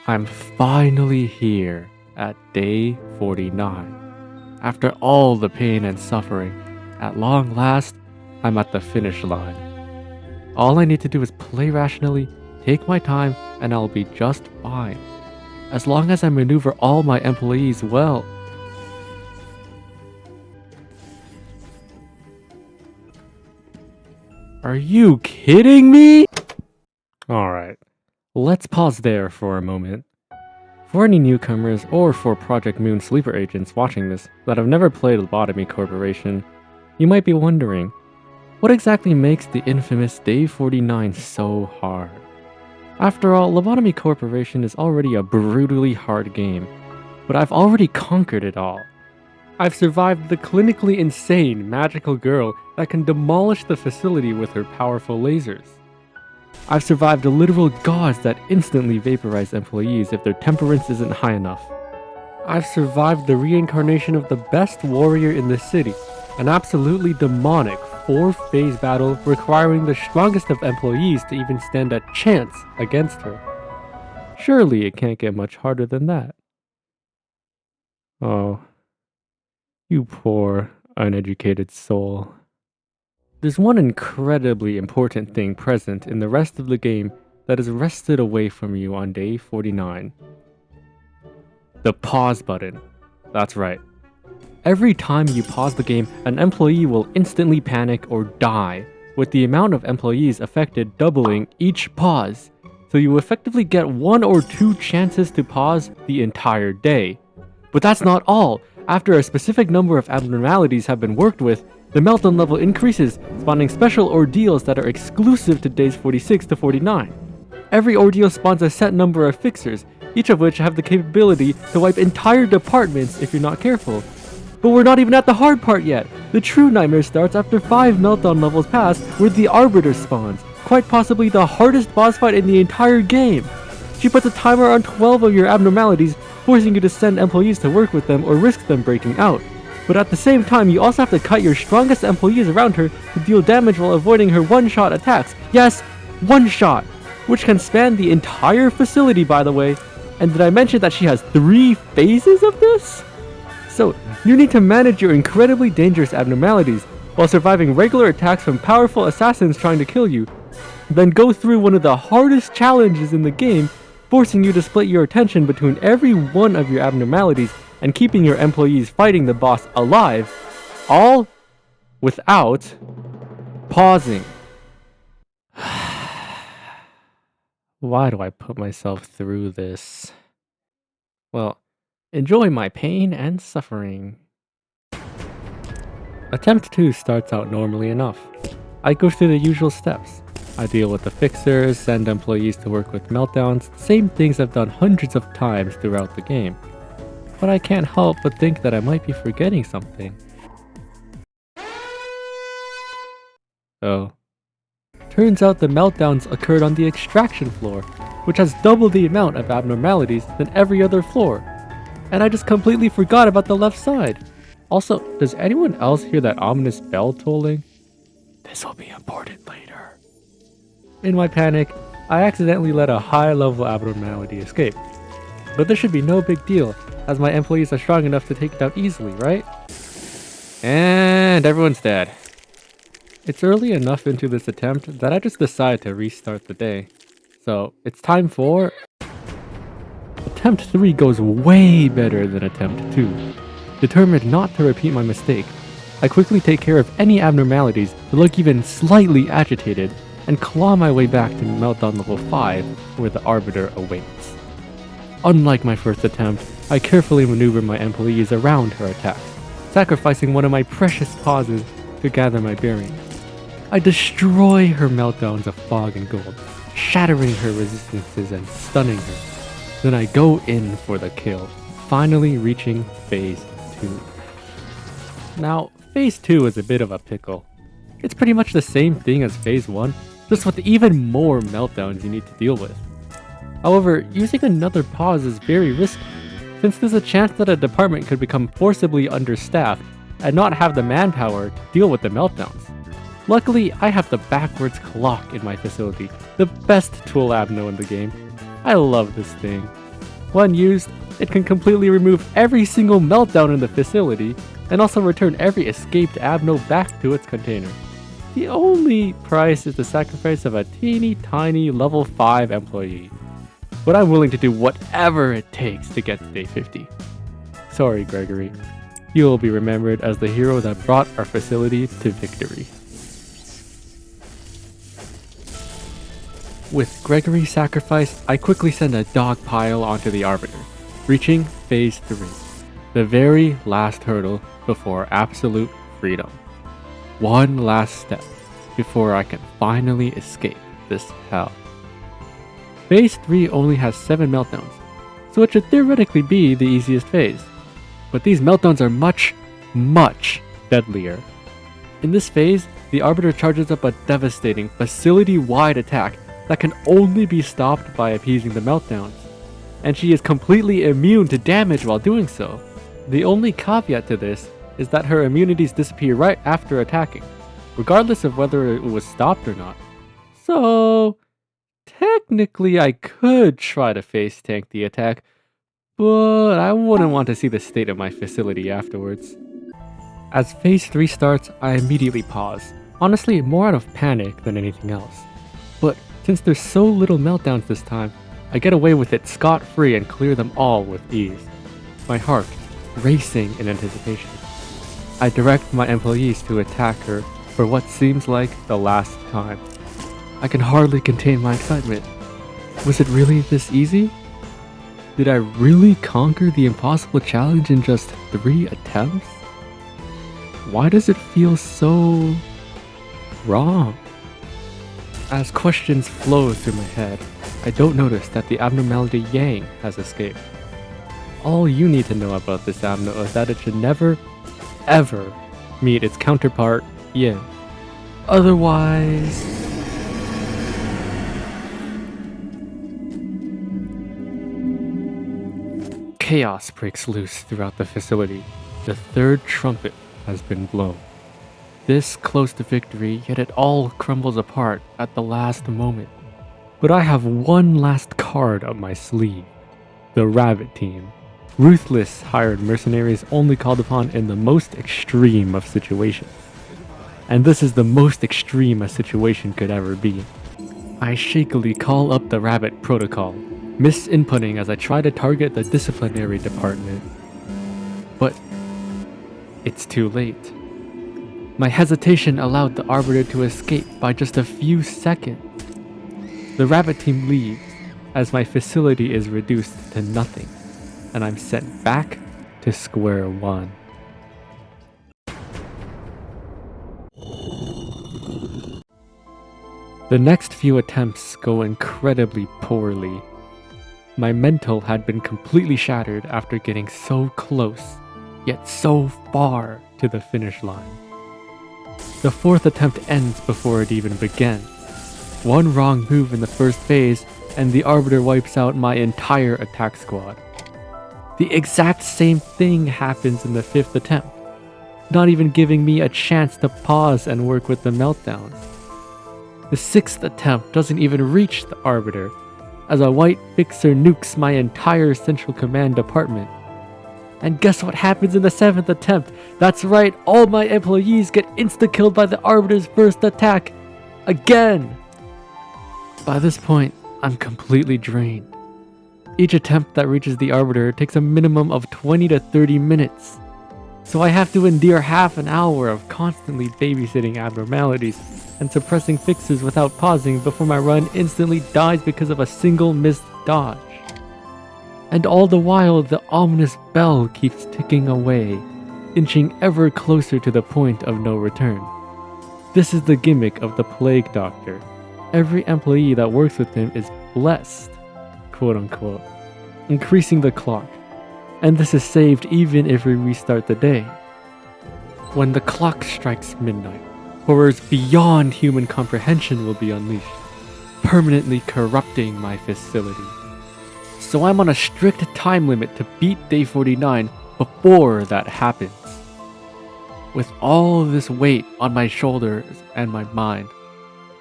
I'm finally here at day 49. After all the pain and suffering, at long last, I'm at the finish line. All I need to do is play rationally, take my time, and I'll be just fine. As long as I maneuver all my employees well. Are you kidding me? Alright, let's pause there for a moment. For any newcomers or for Project Moon sleeper agents watching this that have never played Lobotomy Corporation, you might be wondering, what exactly makes the infamous Day 49 so hard? After all, Lobotomy Corporation is already a brutally hard game, but I've already conquered it all. I've survived the clinically insane magical girl that can demolish the facility with her powerful lasers. I've survived the literal gods that instantly vaporize employees if their temperance isn't high enough. I've survived the reincarnation of the best warrior in the city, an absolutely demonic 4-phase battle requiring the strongest of employees to even stand a chance against her. Surely it can't get much harder than that. Oh, you poor, uneducated soul. There's one incredibly important thing present in the rest of the game that is wrested away from you on day 49. The pause button. That's right. Every time you pause the game, an employee will instantly panic or die, with the amount of employees affected doubling each pause, so you effectively get 1 or 2 chances to pause the entire day. But that's not all. After a specific number of abnormalities have been worked with, the meltdown level increases, spawning special ordeals that are exclusive to days 46 to 49. Every ordeal spawns a set number of fixers, each of which have the capability to wipe entire departments if you're not careful. But we're not even at the hard part yet. The true nightmare starts after 5 meltdown levels pass, where the Arbiter spawns, quite possibly the hardest boss fight in the entire game. She puts a timer on 12 of your abnormalities, forcing you to send employees to work with them or risk them breaking out. But at the same time, you also have to cut your strongest employees around her to deal damage while avoiding her one-shot attacks. Yes, one shot, which can span the entire facility, by the way. And did I mention that she has 3 phases of this? So, you need to manage your incredibly dangerous abnormalities while surviving regular attacks from powerful assassins trying to kill you, then go through one of the hardest challenges in the game, forcing you to split your attention between every one of your abnormalities and keeping your employees fighting the boss alive, all without pausing. Why do I put myself through this? Well, enjoy my pain and suffering. Attempt 2 starts out normally enough. I go through the usual steps. I deal with the fixers, send employees to work with meltdowns, same things I've done hundreds of times throughout the game. But I can't help but think that I might be forgetting something. Oh. Turns out the meltdowns occurred on the extraction floor, which has double the amount of abnormalities than every other floor. And I just completely forgot about the left side. Also, does anyone else hear that ominous bell tolling? This will be important later. In my panic, I accidentally let a high-level abnormality escape. But this should be no big deal, as my employees are strong enough to take it out easily, right? And everyone's dead. It's early enough into this attempt that I just decide to restart the day. So, it's time for... Attempt 3 goes way better than Attempt 2. Determined not to repeat my mistake, I quickly take care of any abnormalities that look even slightly agitated, and claw my way back to Meltdown level 5, where the Arbiter awaits. Unlike my first attempt, I carefully maneuver my employees around her attacks, sacrificing one of my precious pauses to gather my bearings. I destroy her meltdowns of fog and gold, shattering her resistances and stunning her. Then I go in for the kill, finally reaching Phase 2. Now, Phase 2 is a bit of a pickle. It's pretty much the same thing as Phase 1, just with even more meltdowns you need to deal with. However, using another pause is very risky, since there's a chance that a department could become forcibly understaffed and not have the manpower to deal with the meltdowns. Luckily, I have the backwards clock in my facility, the best tool abno in the game. I love this thing. When used, it can completely remove every single meltdown in the facility and also return every escaped Abno back to its container. The only price is the sacrifice of a teeny tiny level 5 employee. But I'm willing to do whatever it takes to get to day 50. Sorry, Gregory. You will be remembered as the hero that brought our facility to victory. With Gregory's sacrifice, I quickly send a dog pile onto the Arbiter, reaching Phase 3, the very last hurdle before absolute freedom. One last step before I can finally escape this hell. Phase 3 only has 7 meltdowns, so it should theoretically be the easiest phase. But these meltdowns are much, much deadlier. In this phase, the Arbiter charges up a devastating, facility-wide attack that can only be stopped by appeasing the meltdowns, and she is completely immune to damage while doing so. The only caveat to this is that her immunities disappear right after attacking, regardless of whether it was stopped or not. So, technically I could try to face tank the attack, but I wouldn't want to see the state of my facility afterwards. As Phase 3 starts, I immediately pause, honestly more out of panic than anything else. But since there's so little meltdowns this time, I get away with it scot-free and clear them all with ease, my heart racing in anticipation. I direct my employees to attack her for what seems like the last time. I can hardly contain my excitement. Was it really this easy? Did I really conquer the impossible challenge in just 3 attempts? Why does it feel so wrong? As questions flow through my head, I don't notice that the abnormality Yang has escaped. All you need to know about this abno is that it should never, ever meet its counterpart Yin. Otherwise... chaos breaks loose throughout the facility. The third trumpet has been blown. This close to victory, yet it all crumbles apart at the last moment. But I have one last card up my sleeve. The Rabbit Team. Ruthless hired mercenaries only called upon in the most extreme of situations. And this is the most extreme a situation could ever be. I shakily call up the Rabbit Protocol, misinputting as I try to target the disciplinary department. But it's too late. My hesitation allowed the Arbiter to escape by just a few seconds. The Rabbit Team leaves as my facility is reduced to nothing, and I'm sent back to square one. The next few attempts go incredibly poorly. My mental had been completely shattered after getting so close, yet so far to the finish line. The 4th attempt ends before it even begins. One wrong move in the first phase, and the Arbiter wipes out my entire attack squad. The exact same thing happens in the 5th attempt, not even giving me a chance to pause and work with the meltdowns. The 6th attempt doesn't even reach the Arbiter, as a white fixer nukes my entire central command department. And guess what happens in the 7th attempt? That's right, all my employees get insta-killed by the Arbiter's first attack. Again! By this point, I'm completely drained. Each attempt that reaches the Arbiter takes a minimum of 20 to 30 minutes. So I have to endure half an hour of constantly babysitting abnormalities and suppressing fixes without pausing before my run instantly dies because of a single missed dodge. And all the while, the ominous bell keeps ticking away, inching ever closer to the point of no return. This is the gimmick of the Plague Doctor. Every employee that works with him is blessed, quote unquote, increasing the clock. And this is saved even if we restart the day. When the clock strikes midnight, horrors beyond human comprehension will be unleashed, permanently corrupting my facility. So I'm on a strict time limit to beat day 49 before that happens. With all this weight on my shoulders and my mind,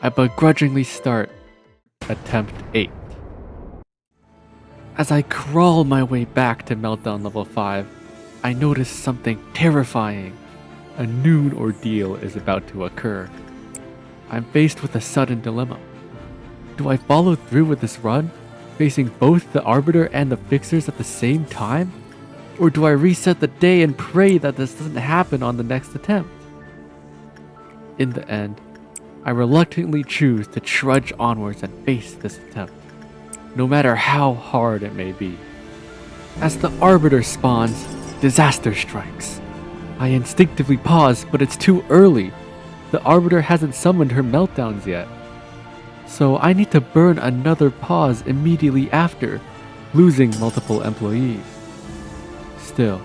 I begrudgingly start attempt 8. As I crawl my way back to Meltdown Level 5, I notice something terrifying. A new ordeal is about to occur. I'm faced with a sudden dilemma. Do I follow through with this run, facing both the Arbiter and the Fixers at the same time? Or do I reset the day and pray that this doesn't happen on the next attempt? In the end, I reluctantly choose to trudge onwards and face this attempt, no matter how hard it may be. As the Arbiter spawns, disaster strikes. I instinctively pause, but it's too early. The Arbiter hasn't summoned her meltdowns yet. So I need to burn another pause immediately after, losing multiple employees. Still,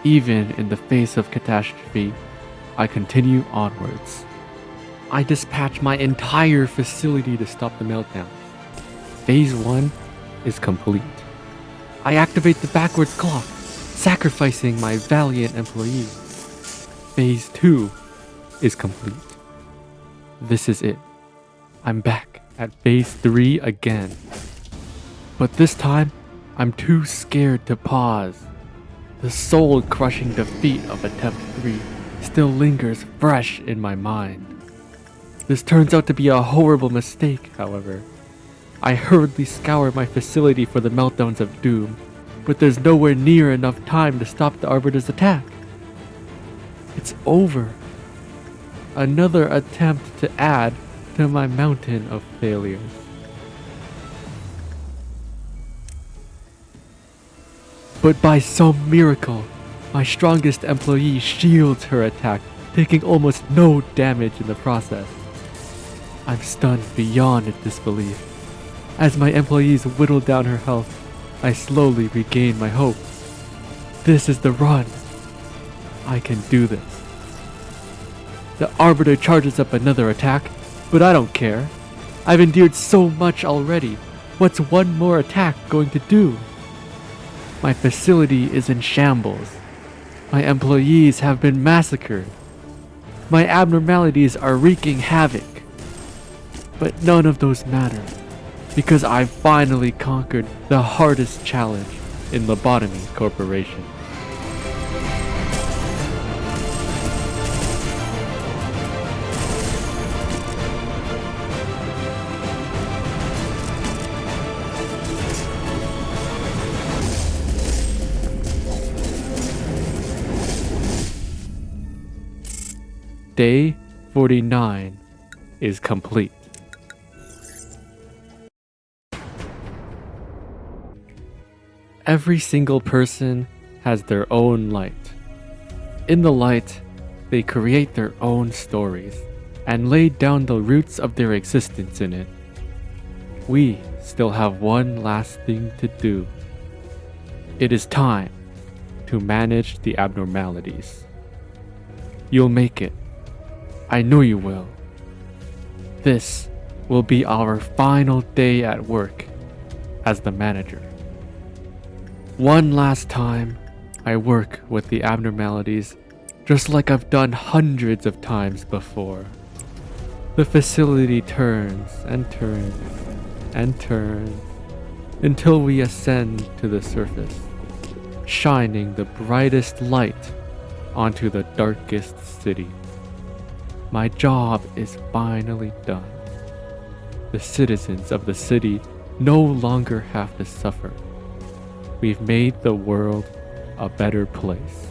even in the face of catastrophe, I continue onwards. I dispatch my entire facility to stop the meltdowns. Phase 1 is complete. I activate the backwards clock, sacrificing my valiant employees. Phase 2 is complete. This is it. I'm back at Phase 3 again. But this time, I'm too scared to pause. The soul-crushing defeat of Attempt 3 still lingers fresh in my mind. This turns out to be a horrible mistake, however. I hurriedly scour my facility for the meltdowns of doom, but there's nowhere near enough time to stop the Arbiter's attack. It's over. Another attempt to add to my mountain of failures. But by some miracle, my strongest employee shields her attack, taking almost no damage in the process. I'm stunned beyond disbelief. As my employees whittle down her health, I slowly regain my hope. This is the run. I can do this. The Arbiter charges up another attack, but I don't care. I've endured so much already. What's one more attack going to do? My facility is in shambles. My employees have been massacred. My abnormalities are wreaking havoc. But none of those matter, because I've finally conquered the hardest challenge in Lobotomy Corporation. Day 49 is complete. Every single person has their own light. In the light, they create their own stories and lay down the roots of their existence in it. We still have one last thing to do. It is time to manage the abnormalities. You'll make it. I know you will. This will be our final day at work as the manager. One last time, I work with the abnormalities just like I've done hundreds of times before. The facility turns and turns and turns until we ascend to the surface, shining the brightest light onto the darkest city. My job is finally done. The citizens of the city no longer have to suffer. We've made the world a better place.